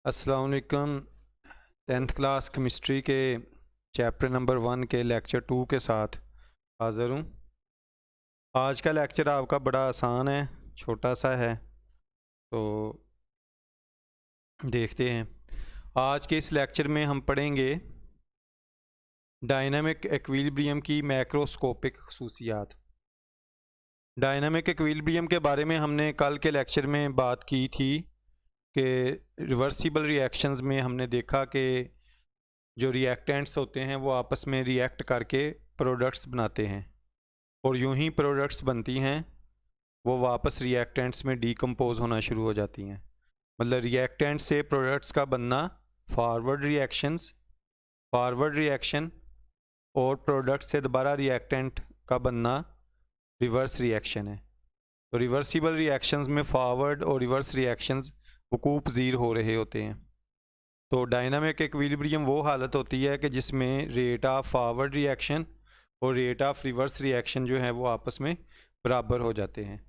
अस्सलाम वालेकुम। 10th class chemistry के चैप्टर नंबर 1 के लेक्चर 2 के साथ हाज़िर हूँ। आज का लेक्चर आपका बड़ा आसान है, छोटा सा है, तो देखते हैं। आज के इस लेक्चर में हम पढ़ेंगे डायनामिक एक्विलिब्रियम की मैक्रोस्कोपिक खसूसियात। डायनामिक एक्विलिब्रियम के बारे में हमने कल के लेक्चर में बात की थी कि रिवर्सिबल रिएक्शंस में हमने देखा कि जो रिएक्टेंट्स होते हैं वो आपस में रिएक्ट करके प्रोडक्ट्स बनाते हैं, और यूं ही प्रोडक्ट्स बनती हैं वो वापस रिएक्टेंट्स में डीकम्पोज होना शुरू हो जाती हैं। मतलब रिएक्टेंट से प्रोडक्ट्स का बनना फॉरवर्ड रिएक्शन, और प्रोडक्ट से दोबारा रिएक्टेंट का बनना रिवर्स रिएक्शन है। तो रिवर्सिबल रिएक्शंस में फॉरवर्ड और रिवर्स रिएक्शंस वकूफ़ पज़ीर हो रहे होते हैं। तो डायनामिक इक्विलिब्रियम वो हालत होती है कि जिसमें रेट ऑफ फॉरवर्ड रिएक्शन और रेट ऑफ रिवर्स रिएक्शन जो है वो आपस में बराबर हो जाते हैं।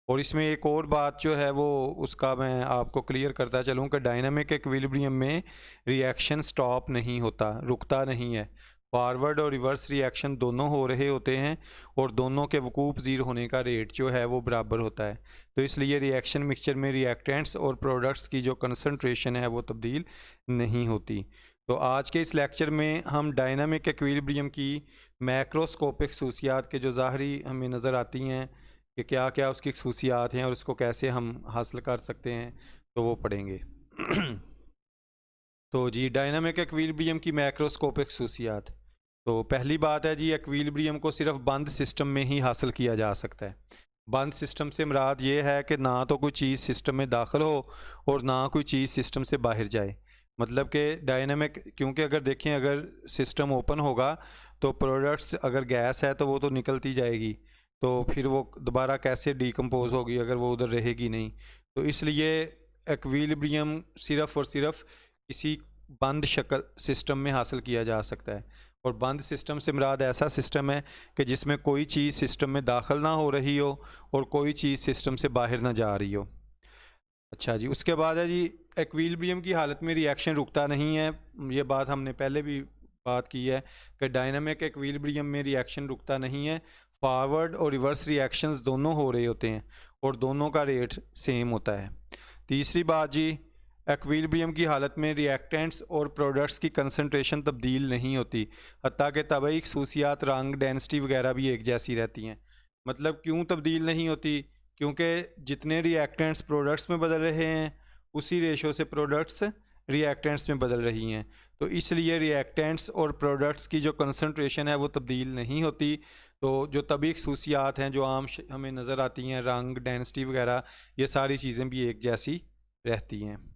और इसमें एक और बात जो है वो उसका मैं आपको क्लियर करता चलूँ कि डायनामिक इक्विलिब्रियम में रिएक्शन स्टॉप नहीं होता, रुकता नहीं है। फॉरवर्ड और रिवर्स रिएक्शन दोनों हो रहे होते हैं और दोनों के वकूफ़ पज़ीर होने का रेट जो है वो बराबर होता है। तो इसलिए रिएक्शन मिक्सचर में रिएक्टेंट्स और प्रोडक्ट्स की जो कंसंट्रेशन है वो तब्दील नहीं होती। तो आज के इस लेक्चर में हम डायनामिक इक्विलिब्रियम की मैक्रोस्कोपिक खसूसियात के जो ज़ाहरी हमें नज़र आती हैं कि क्या क्या उसकी खसूसियात हैं और उसको कैसे हम हासिल कर सकते हैं, तो वो पढ़ेंगे। तो जी, डायनामिक इक्विलिब्रियम की मैक्रोस्कोपिक खसूसियात। तो पहली बात है जी, इक्विलिब्रियम को सिर्फ बंद सिस्टम में ही हासिल किया जा सकता है। बंद सिस्टम से मुराद ये है कि ना तो कोई चीज़ सिस्टम में दाखिल हो और ना कोई चीज़ सिस्टम से बाहर जाए। मतलब कि डायनामिक, क्योंकि अगर देखें, अगर सिस्टम ओपन होगा तो प्रोडक्ट्स, अगर गैस है तो वो तो निकलती जाएगी, तो फिर वो दोबारा कैसे डीकम्पोज होगी अगर वो उधर रहेगी नहीं। तो इसलिए इक्विलिब्रियम सिर्फ़ और सिर्फ किसी बंद शक्ल सिस्टम में हासिल किया जा सकता है। और बंद सिस्टम से मुराद ऐसा सिस्टम है कि जिसमें कोई चीज़ सिस्टम में दाखिल ना हो रही हो और कोई चीज़ सिस्टम से बाहर ना जा रही हो। अच्छा जी, उसके बाद है जी, इक्विलिब्रियम की हालत में रिएक्शन रुकता नहीं है। ये बात हमने पहले भी बात की है कि डायनामिक इक्विलिब्रियम में रिएक्शन रुकता नहीं है। फॉरवर्ड और रिवर्स रिएक्शंस दोनों हो रहे होते हैं और दोनों का रेट सेम होता है। तीसरी बात जी, इक्विलिब्रियम की हालत में रिएक्टेंट्स और प्रोडक्ट्स की कंसंट्रेशन तब्दील नहीं होती, हत्ता कि तबई खसूसियात, रंग, डेंसिटी वगैरह भी एक जैसी रहती हैं। मतलब क्यों तब्दील नहीं होती? क्योंकि जितने रिएक्टेंट्स प्रोडक्ट्स में बदल रहे हैं उसी रेशो से प्रोडक्ट्स रिएक्टेंट्स में बदल रही हैं। तो इसलिए रिएक्टेंट्स और प्रोडक्ट्स की जो कंसंट्रेशन है वो तब्दील नहीं होती। तो जो तभी खसूसियात हैं जो आम हमें नज़र आती हैं, रंग, डेंसिटी वगैरह, ये सारी चीज़ें भी एक जैसी रहती हैं।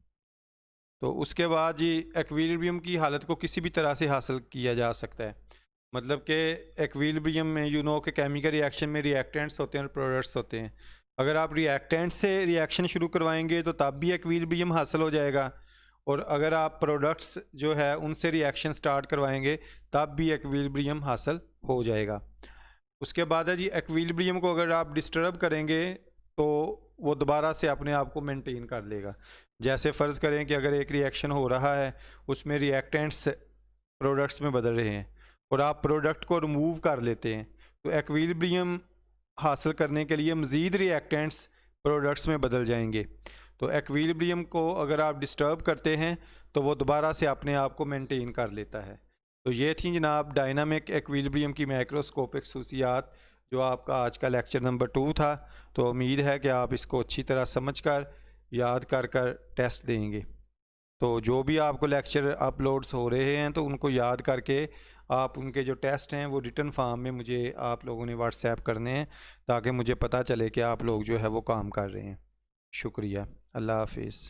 तो उसके बाद ये एक्विलिब्रियम की हालत को किसी भी तरह से हासिल किया जा सकता है। मतलब कि एक्विलिब्रियम में कि केमिकल रिएक्शन में रिएक्टेंट्स होते हैं और प्रोडक्ट्स होते हैं। अगर आप रिएक्टेंट से रिएक्शन शुरू करवाएंगे तो तब भी एक्विलिब्रियम हासिल हो जाएगा, और अगर आप प्रोडक्ट्स जो है उनसे रिएक्शन स्टार्ट करवाएंगे तब भी एक्विलिब्रियम हासिल हो जाएगा। उसके बाद है जी, एक्विलिब्रियम को अगर आप डिस्टर्ब करेंगे तो वो दोबारा से अपने आप को मेंटेन कर लेगा। जैसे फ़र्ज़ करें कि अगर एक रिएक्शन हो रहा है, उसमें रिएक्टेंट्स प्रोडक्ट्स में बदल रहे हैं और आप प्रोडक्ट को रिमूव कर लेते हैं, तो एक्विलिब्रियम हासिल करने के लिए मज़ीद रिएक्टेंट्स प्रोडक्ट्स में बदल जाएंगे। तो एक्विलिब्रियम को अगर आप डिस्टर्ब करते हैं तो वो दोबारा से अपने आप को मेंटेन कर लेता है। तो ये थी जनाब डायनामिक एक्विलिब्रियम की मैक्रोस्कोपिक खसूसियात, जो आपका आज का लेक्चर नंबर 2 था। तो उम्मीद है कि आप इसको अच्छी तरह समझ कर, याद कर कर टेस्ट देंगे। तो जो भी आपको लेक्चर अपलोड्स हो रहे हैं तो उनको याद करके आप उनके जो टेस्ट हैं वो रिटन फॉर्म में मुझे आप लोगों ने व्हाट्सएप करने हैं, ताकि मुझे पता चले कि आप लोग जो है वो काम कर रहे हैं। शुक्रिया। अल्लाह हाफिज़।